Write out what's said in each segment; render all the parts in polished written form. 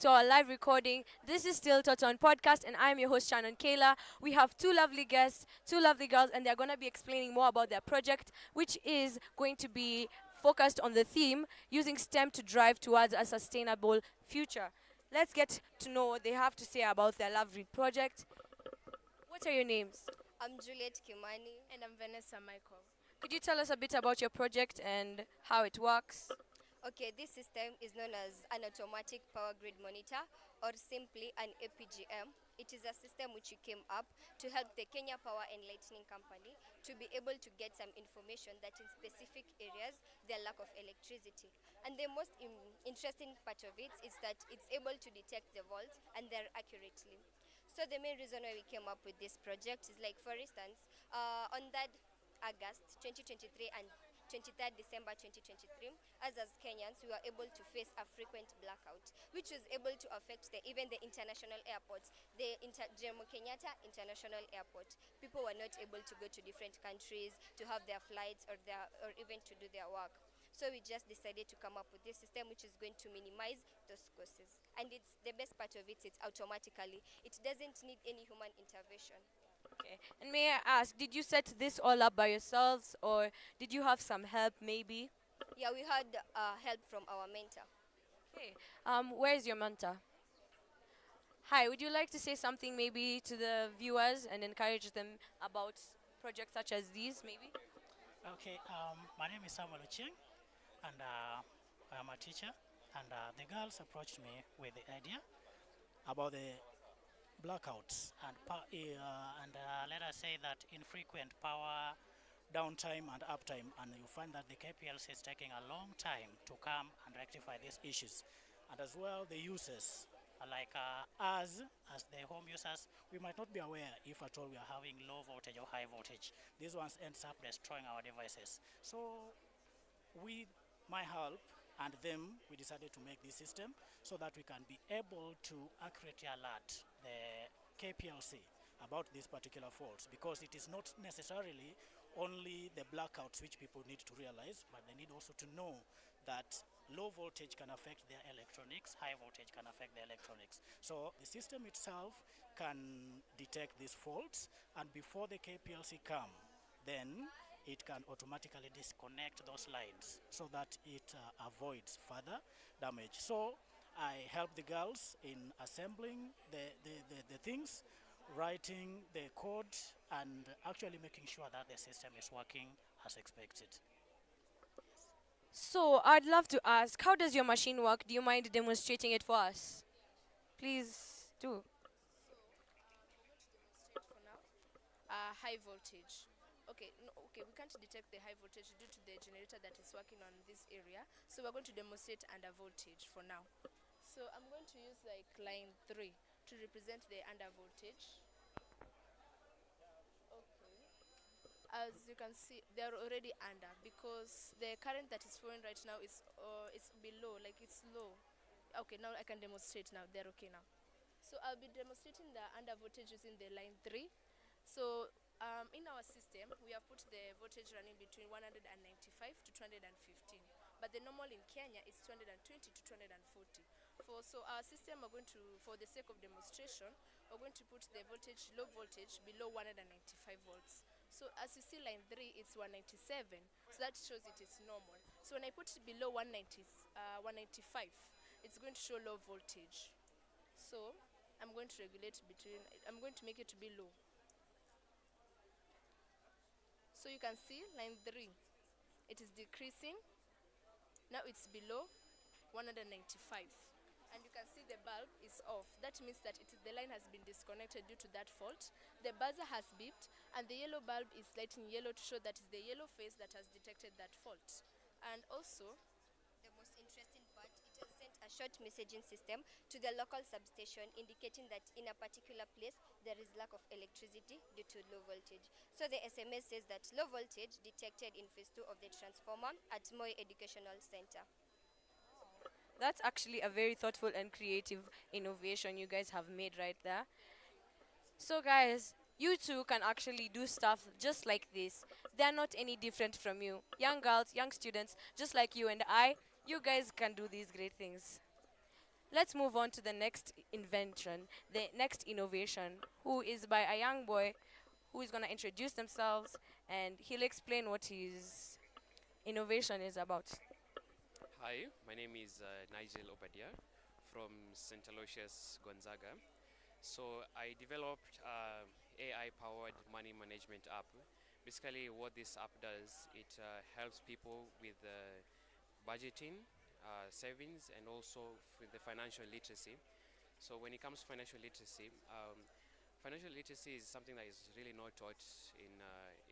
to our live recording. This is still Toton Podcast, and I'm your host, Shannon Kayla. We have two lovely guests, two lovely girls, and they're going to be explaining more about their project, which is going to be focused on the theme using STEM to drive towards a sustainable future. Let's get to know what they have to say about their lovely project. What are your names? I'm Juliet Kimani. And I'm Vanessa Michael. Could you tell us a bit about your project and how it works? Okay, this system is known as an automatic power grid monitor or simply an APGM. It is a system which came up to help the Kenya Power and Lightning Company to be able to get some information that in specific areas there lack of electricity. And the most interesting part of it is that it's able to detect the volts and they're accurately. So the main reason why we came up with this project is like, for instance, on that August 2023 and 23rd December 2023, as Kenyans, we were able to face a frequent blackout, which was able to affect even the international airports, the Jomo Kenyatta International Airport. People were not able to go to different countries to have their flights or even to do their work. So we just decided to come up with this system which is going to minimize those costs. And it's the best part of it, it's automatically. It doesn't need any human intervention. Okay. And may I ask, did you set this all up by yourselves or did you have some help maybe? Yeah, we had help from our mentor. Okay. Where's your mentor? Hi, would you like to say something maybe to the viewers and encourage them about projects such as these maybe? Okay, my name is Samuel Ochieng, and I am a teacher. And the girls approached me with the idea about the blackouts and let us say that infrequent power downtime and uptime, and you find that the KPLC is taking a long time to come and rectify these issues. And as well, the users, like us, as the home users, we might not be aware if at all we are having low voltage or high voltage. These ones ends up destroying our devices. So with my help and them, we decided to make this system so that we can be able to accurately alert the KPLC about these particular faults, because it is not necessarily only the blackouts which people need to realize, but they need also to know that low voltage can affect their electronics, high voltage can affect the electronics. So the system itself can detect these faults, and before the KPLC come, then it can automatically disconnect those lines so that it avoids further damage. So I help the girls in assembling the things, writing the code, and actually making sure that the system is working as expected. So, I'd love to ask, how does your machine work? Do you mind demonstrating it for us? Please do. For now, high voltage. Okay, no, okay, we can't detect the high voltage due to the generator that is working on this area. So we're going to demonstrate under voltage for now. So I'm going to use like line 3 to represent the under voltage. Okay. As you can see, they're already under because the current that is flowing right now is below, like it's low. Okay, now I can demonstrate now. They're okay now. So I'll be demonstrating the under voltage using the line 3. So in our system, we have put the voltage running between 195 to 215. But the normal in Kenya is 220 to 240. So our system, we're going to, for the sake of demonstration, we're going to put the voltage, low voltage, below 195 volts. So as you see line 3, it's 197. So that shows it is normal. So when I put it below 195, it's going to show low voltage. So I'm going to regulate between, I'm going to make it to be low. So you can see line 3, it is decreasing. Now it's below 195. And you can see the bulb is off. That means that the line has been disconnected due to that fault. The buzzer has beeped and the yellow bulb is lighting yellow to show that it's the yellow phase that has detected that fault. And also, The most interesting part, it has sent a short messaging system to the local substation indicating that in a particular place there is lack of electricity due to low voltage. So the SMS says that low voltage detected in phase 2 of the transformer at Moi Educational Center. That's actually a very thoughtful and creative innovation you guys have made right there. So, guys, you too can actually do stuff just like this. They're not any different from you. Young girls, young students, just like you and I, you guys can do these great things. Let's move on to the next invention, the next innovation, who is by a young boy who is going to introduce themselves and he'll explain what his innovation is about. Hi, my name is Nigel Obadia from St. Aloysius Gonzaga. So I developed AI-powered money management app. Basically, what this app does, it helps people with budgeting, savings, and also with the financial literacy. So when it comes to financial literacy is something that is really not taught in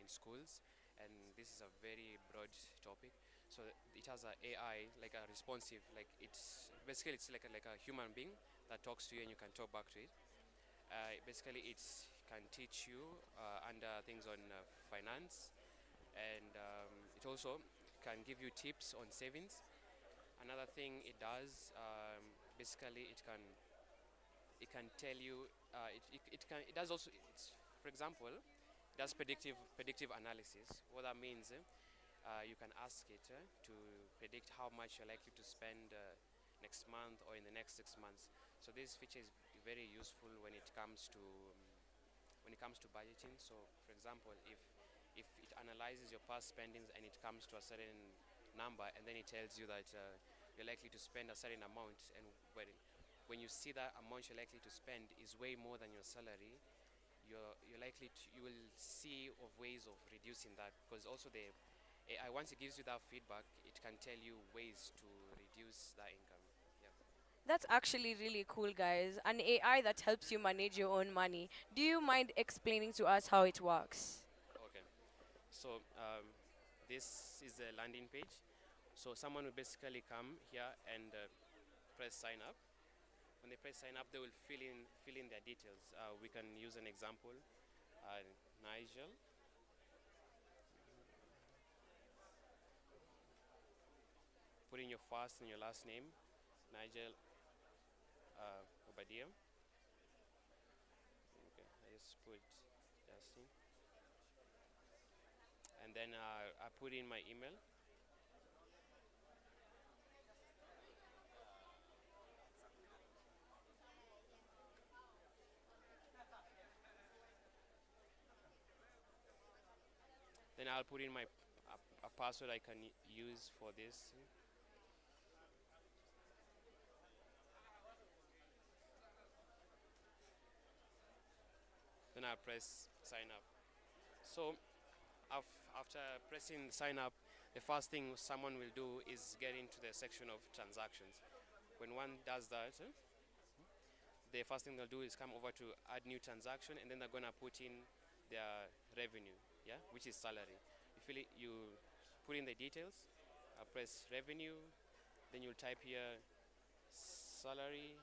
schools, and this is a very broad topic. So it has a AI, like a responsive, like it's like a human being that talks to you and you can talk back to it. Basically, it can teach you under things on finance, and it also can give you tips on savings. Another thing it does, basically, it can tell you it does also for example, it does predictive analysis. What that means, you can ask it to predict how much you're likely to spend next month or in the next 6 months. So this feature is very useful when it comes to budgeting. So for example, if it analyzes your past spendings and it comes to a certain number, and then it tells you that you're likely to spend a certain amount, and when you see that amount you're likely to spend is way more than your salary, you will see of ways of reducing that, because also the AI, once it gives you that feedback, it can tell you ways to reduce that income. Yeah. That's actually really cool, guys. An AI that helps you manage your own money. Do you mind explaining to us how it works? Okay. So this is the landing page. So someone will basically come here and press sign up. When they press sign up, they will fill in their details. We can use an example. Nigel. Put in your first and your last name. Nigel Obadia. Okay, I just put Justin. And then I put in my email. Then I'll put in a password I can use for this. Then I'll press sign up. So after pressing sign up, the first thing someone will do is get into the section of transactions. When one does that, the first thing they'll do is come over to add new transaction, and then they're gonna put in their revenue, yeah, which is salary. You put in the details, press revenue, then you'll type here salary,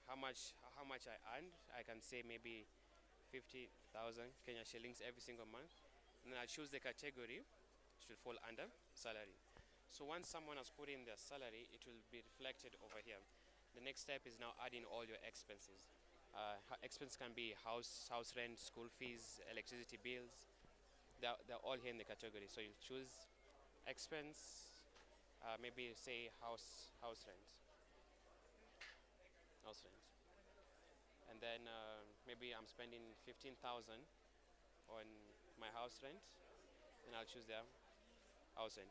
how much I earned. I can say maybe 50,000 Kenya shillings every single month. And then I choose the category, which will fall under salary. So once someone has put in their salary, it will be reflected over here. The next step is now adding all your expenses. Expenses can be house rent, school fees, electricity bills. They're all here in the category. So you choose expense, maybe say house rent. And then maybe I'm spending 15,000 on my house rent, and I'll choose their house rent.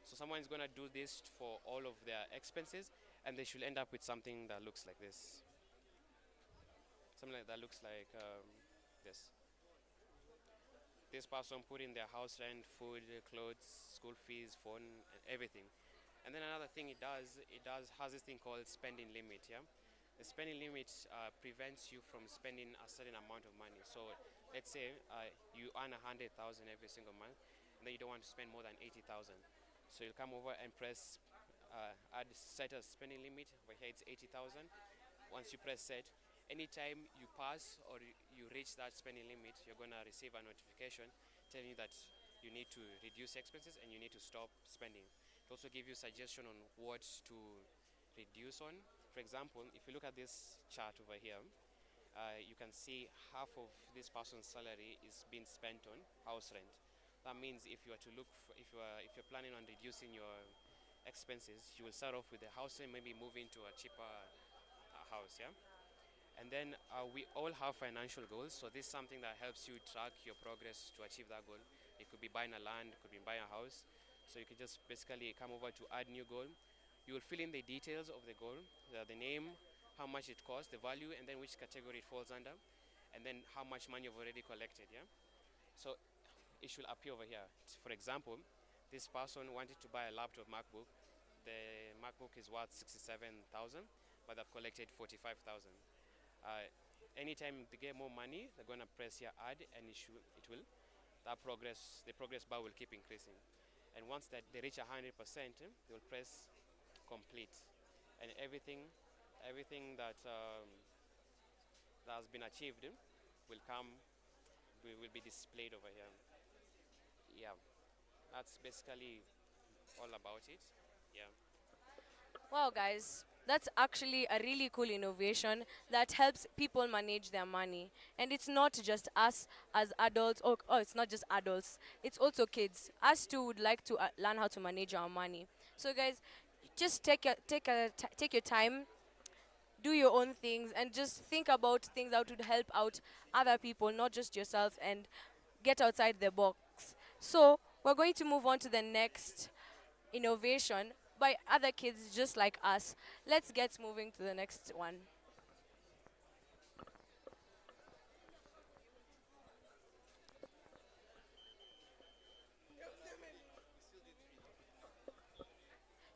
So someone is going to do this for all of their expenses, and they should end up with something that looks like this. Something like that looks like this. This person put in their house rent, food, clothes, school fees, phone, and everything. And then another thing it has this thing called spending limit. Yeah, the spending limit prevents you from spending a certain amount of money. So let's say you earn 100,000 every single month, and then you don't want to spend more than 80,000. So you'll come over and press set a spending limit. Over here it's 80,000. Once you press set, anytime you pass or you reach that spending limit, you're going to receive a notification telling you that you need to reduce expenses and you need to stop spending. It also gives you suggestion on what to reduce on. For example, if you look at this chart over here, you can see half of this person's salary is being spent on house rent. That means if you are to look for, if you're planning on reducing your expenses, you will start off with a house and maybe move into a cheaper house, yeah? And then we all have financial goals, so this is something that helps you track your progress to achieve that goal. It could be buying a land, it could be buying a house. So you can just basically come over to add new goal. You will fill in the details of the goal, the name, how much it costs, the value, and then which category it falls under, and then how much money you've already collected, yeah? So it should appear over here. For example, this person wanted to buy a laptop MacBook. The MacBook is worth 67,000, but they've collected 45,000. Anytime they get more money, they're going to press here add, and it will the progress bar will keep increasing. And once that they reach 100%, they will press complete, and everything that has been achieved will be displayed over here. Yeah, that's basically all about it. Yeah. Wow, guys, that's actually a really cool innovation that helps people manage their money. And it's not just us as adults, oh, it's not just adults, it's also kids. Us too would like to learn how to manage our money. So, guys, just take your time, do your own things, and just think about things that would help out other people, not just yourself, and get outside the box. So, we're going to move on to the next innovation by other kids just like us. Let's get moving to the next one.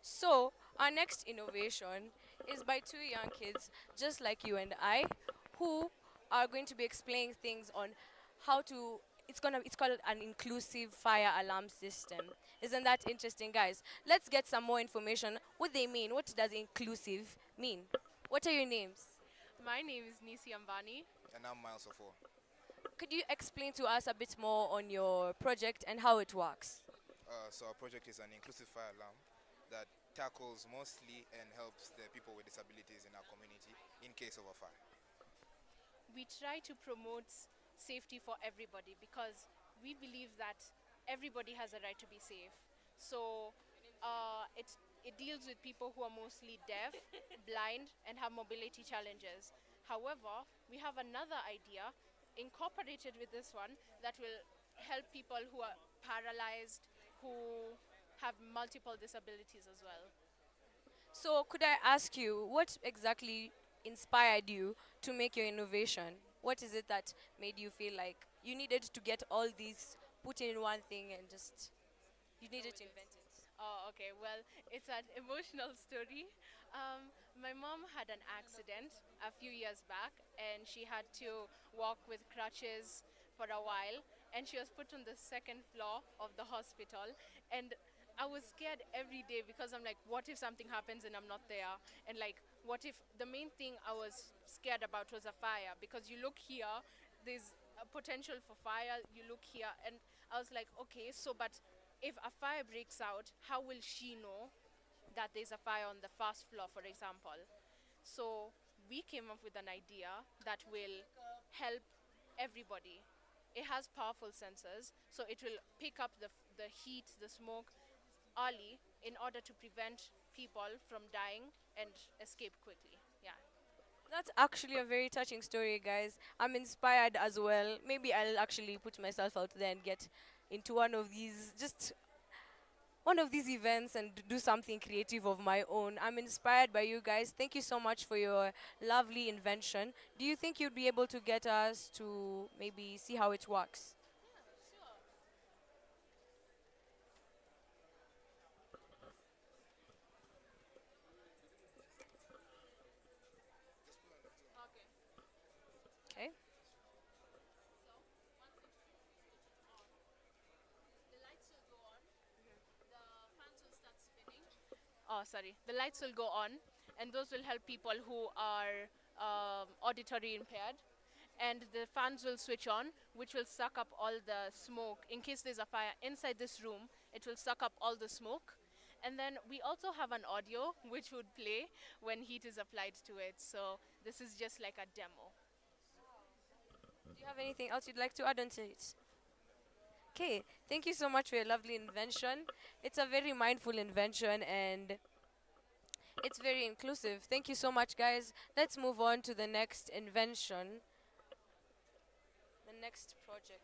So, our next innovation is by two young kids just like you and I, who are going to be explaining things on how to it's called an inclusive fire alarm system. Isn't that interesting, guys? Let's get some more information. What they mean? What does inclusive mean? What are your names? My name is Nisi Ambani. And I'm Miles Ofor. Could you explain to us a bit more on your project and how it works? So our project is an inclusive fire alarm that tackles mostly and helps the people with disabilities in our community in case of a fire. We try to promote safety for everybody because we believe that everybody has a right to be safe. So it deals with people who are mostly deaf, blind, and have mobility challenges. However, we have another idea incorporated with this one that will help people who are paralyzed, who have multiple disabilities as well. So, could I ask you, what exactly inspired you to make your innovation? What is it that made you feel like you needed to get all these put in one thing and just you needed to invent it? Oh, okay. Well, it's an emotional story. My mom had an accident a few years back, and she had to walk with crutches for a while, and she was put on the second floor of the hospital. And I was scared every day because I'm like, what if something happens and I'm not there? And like, what if the main thing I was scared about was a fire? Because you look here, there's a potential for fire. You look here, and I was like, okay, so but if a fire breaks out, how will she know that there's a fire on the first floor, for example? So we came up with an idea that will help everybody. It has powerful sensors, so it will pick up the heat, the smoke early in order to prevent people from dying and escape quickly. Yeah. That's actually a very touching story, guys. I'm inspired as well. Maybe I'll actually put myself out there and get into one of these events and do something creative of my own. I'm inspired by you guys. Thank you so much for your lovely invention. Do you think you'd be able to get us to maybe see how it works? Okay. Oh, sorry. The lights will go on, and those will help people who are auditory impaired. And the fans will switch on, which will suck up all the smoke. In case there's a fire inside this room, it will suck up all the smoke. And then we also have an audio which would play when heat is applied to it. So this is just like a demo. Do you have anything else you'd like to add onto it? Okay, thank you so much for your lovely invention. It's a very mindful invention and it's very inclusive. Thank you so much, guys. Let's move on to the next invention, the next project.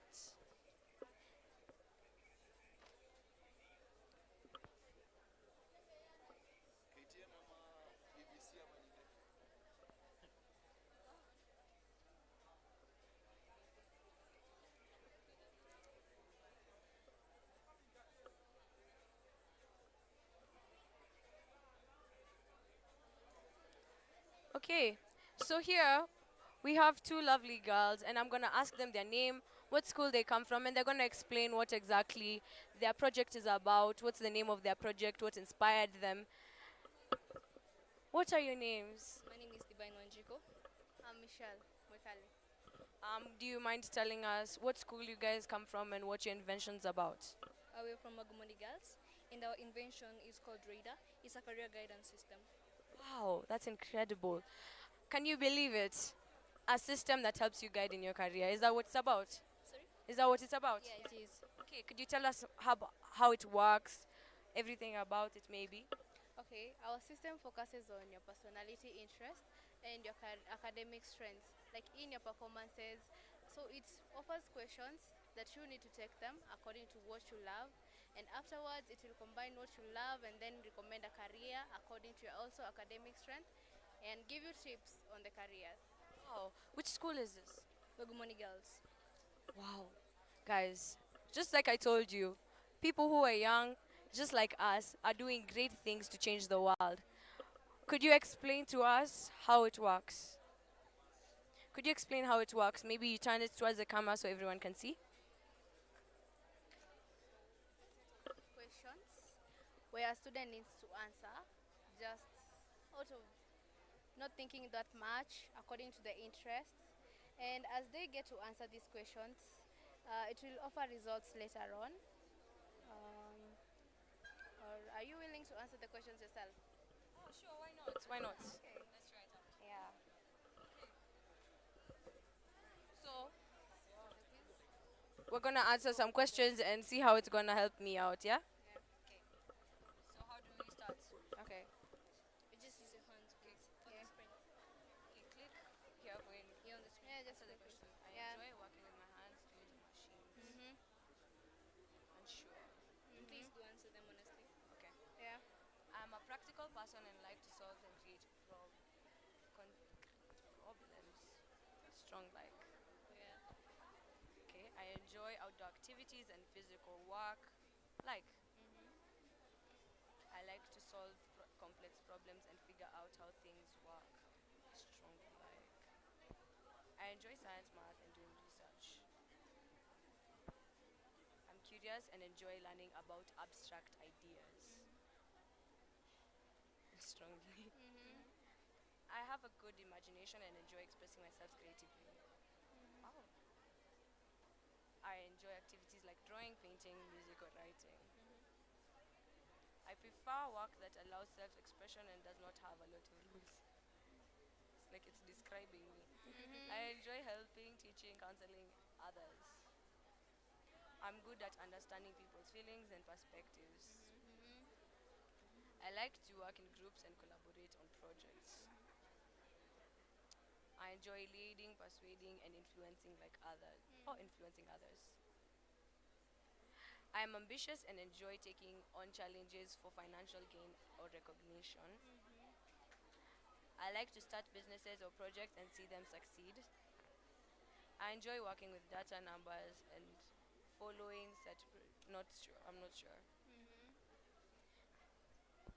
Okay, so here we have two lovely girls, and I'm gonna ask them their name, what school they come from, and they're gonna explain what exactly their project is about, what's the name of their project, what inspired them. What are your names? My name is Divine Wanjiko. I'm Michelle Mwekali. Do you mind telling us what school you guys come from and what your invention's about? We're from Magumoni Girls, and our invention is called Radar. It's a career guidance system. Wow, that's incredible. Can you believe it? A system that helps you guide in your career. Is that what it's about? Sorry? Is that what it's about? Yeah, it is. Okay, could you tell us how it works? Everything about it, maybe? Okay, our system focuses on your personality, interest, and your academic strengths, like in your performances. So it offers questions that you need to take them according to what you love, and afterwards it will combine what you love and then recommend a career according to your also academic strength and give you tips on the career. Wow. Which school is this? Magumoni Girls. Wow. Guys, just like I told you, people who are young, just like us, are doing great things to change the world. Could you explain to us how it works? Could you explain how it works? Maybe you turn it towards the camera so everyone can see. Questions where a student needs to answer just out of not thinking that much according to the interest. And as they get to answer these questions, it will offer results later on. Um, or are you willing to answer the questions yourself? Oh, sure, why not? Why not? Okay. Let's try it out. Yeah. So, we're gonna answer some questions and see how it's gonna help me out, yeah? Okay. So, how do we start? Okay. You just use your hands, please. On Yeah. the screen. Okay, click here when Yeah, on the screen. Yeah, just answer the click it. question. I Yeah. enjoy working with my hands, tools, and machines. Mhm. Unsure. Please do answer them honestly. Okay. Yeah. I'm a practical person and like to solve and create problems. Strong like. Yeah. Okay. I enjoy outdoor activities and physical work. Like. I like to solve complex problems and figure out how things work. Strong like. I enjoy science, math, and doing research. I'm curious and enjoy learning about abstract ideas. Strongly. I have a good imagination and enjoy expressing myself creatively. Wow. I enjoy activities like drawing, painting, music, or writing. I prefer work that allows self-expression and does not have a lot of rules. It's like it's describing me. I enjoy helping, teaching, counseling others. I'm good at understanding people's feelings and perspectives. I like to work in groups and collaborate on projects. I enjoy leading, persuading, and influencing like others. Or influencing others. I am ambitious and enjoy taking on challenges for financial gain or recognition. I like to start businesses or projects and see them succeed. I enjoy working with data numbers and following set. Not sure. I'm not sure.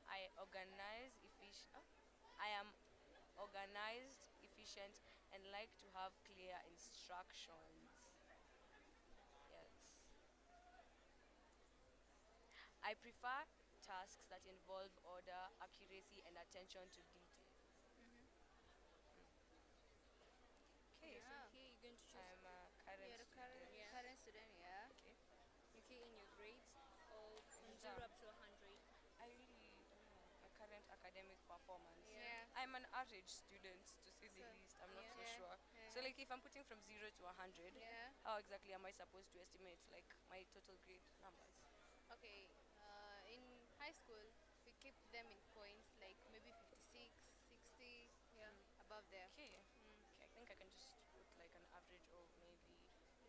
I organize efficient. I am organized, efficient, and like to have clear instructions. Yes. I prefer tasks that involve order, accuracy, and attention to detail. Okay. So here you're going to choose. I'm a current You're a student. Yeah. current student, yeah. Okay. You key in your grades, all from Exam. 0 up to 100. I really don't know my current academic performance. Yeah. I'm an average student, to say the So, least. I'm not yeah. so Yeah. sure. Yeah. So like if I'm putting from 0 to 100, Yeah. how exactly am I supposed to estimate like my total grade numbers? Okay. In high school, we keep them in points, like maybe 56, 60, yeah, above there. Okay. Okay, I think I can just put like an average of maybe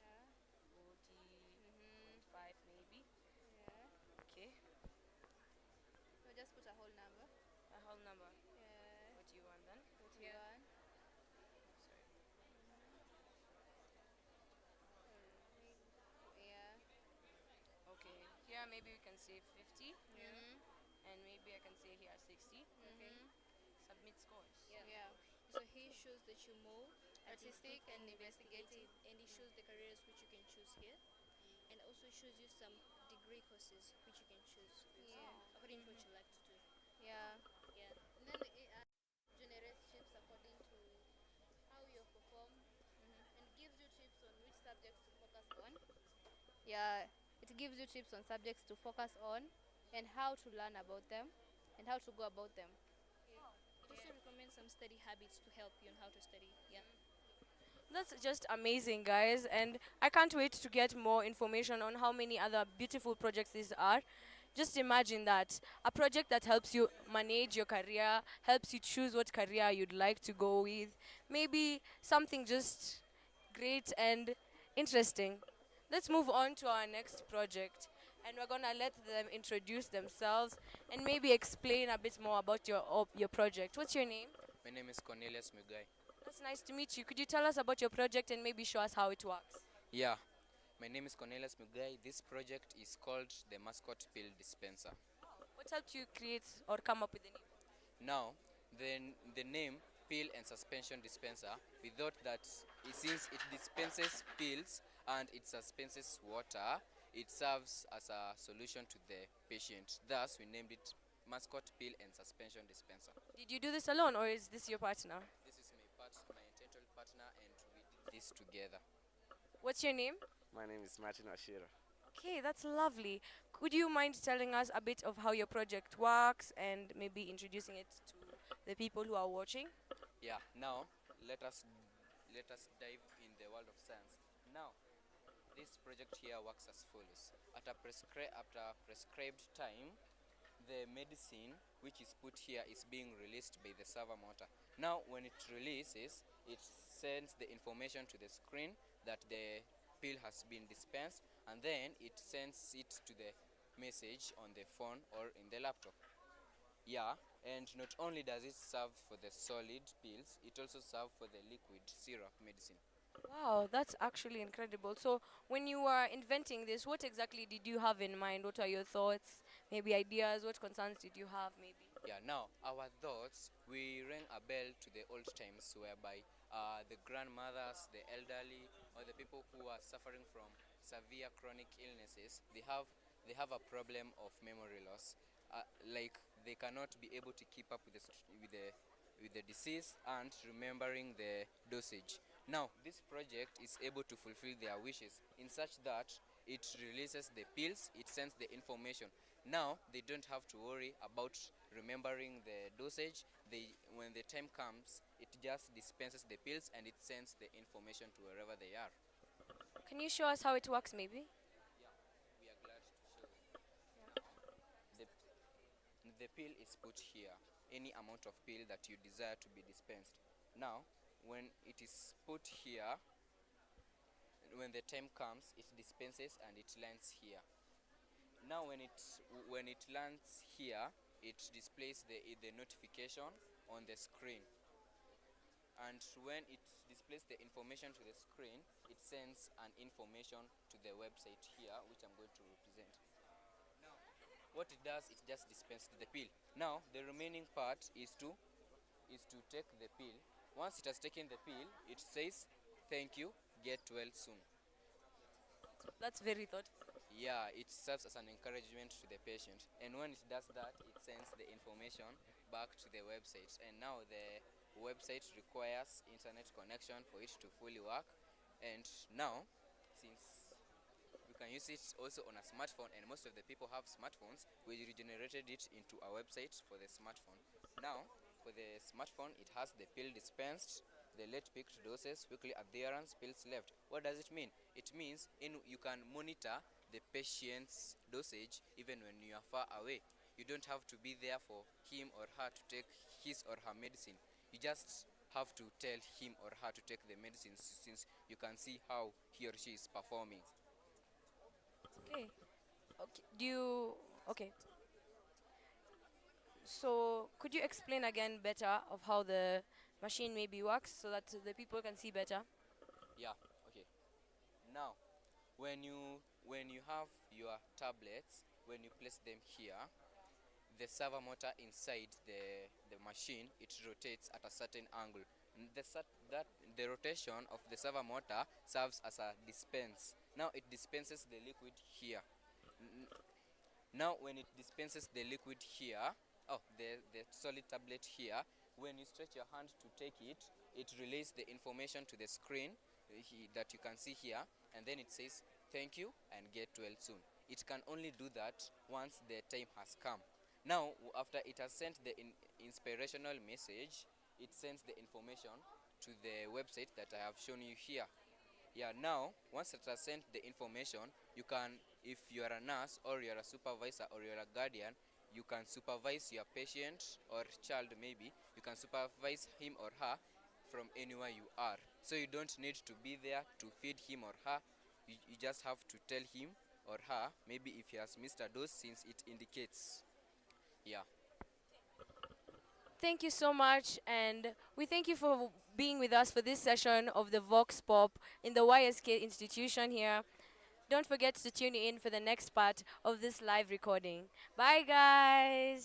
Yeah. 40.5 maybe. Yeah. Okay. So just put a whole number. A whole number. Yeah. 41 then. 41. Sorry. Yeah. Okay. Here maybe we can say 50 Mhm. and maybe I can say here 60. Okay. Submit scores. Yeah. So he shows that you more Artistic and investigative. and he shows the careers which you can choose here, and also shows you some degree courses which you can choose. Yeah. According to what you like to do. Yeah. Yeah. And then the AI generates tips according to how you perform, and gives you tips on which subjects to focus on. Yeah, it gives you tips on subjects to focus on and how to learn about them and how to go about them. It also recommends some study habits to help you on how to study. Yeah. That's just amazing, guys, and I can't wait to get more information on how many other beautiful projects these are. Just imagine that a project that helps you manage your career, helps you choose what career you'd like to go with, maybe something just great and interesting. Let's move on to our next project, and we're gonna let them introduce themselves and maybe explain a bit more about your project. What's your name? My name is Cornelius Mugai. That's nice to meet you. Could you tell us about your project and maybe show us how it works? Yeah, my name is Cornelius Mugai. This project is called the Mascot Pill Dispenser. What helped you create or come up with the name? Now, the name Pill and Suspension Dispenser, we thought that since it dispenses pills and it suspenses water, it serves as a solution to the patient. Thus, we named it Mascot Pill and Suspension Dispenser. Did you do this alone or is this your partner? This is my entitled partner, and we did this together. What's your name? My name is Martin Ashira. Okay, that's lovely. Could you mind telling us a bit of how your project works and maybe introducing it to the people who are watching? Yeah, now let us dive in the world of science. Now, this project here works as follows. At a prescribed time, the medicine which is put here is being released by the servo motor. Now, when it releases, it sends the information to the screen that the pill has been dispensed, and then it sends it to the message on the phone or in the laptop. Yeah, and not only does it serve for the solid pills, it also serves for the liquid syrup medicine. Wow, that's actually incredible. So, when you were inventing this, what exactly did you have in mind? What are your thoughts, maybe ideas? What concerns did you have, maybe? Yeah, now our thoughts, we rang a bell to the old times whereby the grandmothers, the elderly, or the people who are suffering from severe chronic illnesses, they have a problem of memory loss. Like they cannot be able to keep up with the disease and remembering the dosage. Now, this project is able to fulfill their wishes in such that it releases the pills, it sends the information. Now, they don't have to worry about remembering the dosage. When the time comes, it just dispenses the pills and it sends the information to wherever they are. Can you show us how it works, maybe? Yeah, we are glad to show you. The pill is put here, any amount of pill that you desire to be dispensed. Now, when it is put here, when the time comes, it dispenses and it lands here. Now, when it lands here, it displays the notification on the screen. And when it displays the information to the screen, it sends an information to the website here, which I'm going to represent. What it does, it just dispenses the pill. Now, the remaining part is to take the pill. Once it has taken the pill, it says, "Thank you, get well soon." That's very thoughtful. Yeah, it serves as an encouragement to the patient. And when it does that, it sends the information back to the website. And now the website requires internet connection for it to fully work. And now, since we can use it also on a smartphone, and most of the people have smartphones, we regenerated it into a website for the smartphone. Now, for the smartphone, it has the pill dispensed, the late picked doses, weekly adherence, pills left. What does it mean? It means you can monitor the patient's dosage even when you are far away. You don't have to be there for him or her to take his or her medicine. You just have to tell him or her to take the medicine since you can see how he or she is performing. Okay. Okay. Okay. So could you explain again better of how the machine maybe works so that the people can see better? Yeah, okay. Now, when you have your tablets, when you place them here, the servo motor inside the machine, it rotates at a certain angle. The rotation of the servo motor serves as a dispense. Now it dispenses the liquid here. Now when it dispenses the liquid here, the solid tablet here, when you stretch your hand to take it, it relays the information to the screen that you can see here, and then it says thank you and get well soon. It can only do that once the time has come. Now after it has sent the inspirational message, it sends the information to the website that I have shown you here. Yeah, now once it has sent the information, you can, if you are a nurse or you are a supervisor or you are a guardian, you can supervise your patient or child. Maybe you can supervise him or her from anywhere you are, so you don't need to be there to feed him or her. You just have to tell him or her, maybe if he has missed a dose, since it indicates. Yeah. Thank you so much, and we thank you for being with us for this session of the Vox Pop in the YSK institution here. Don't forget to tune in for the next part of this live recording. Bye, guys.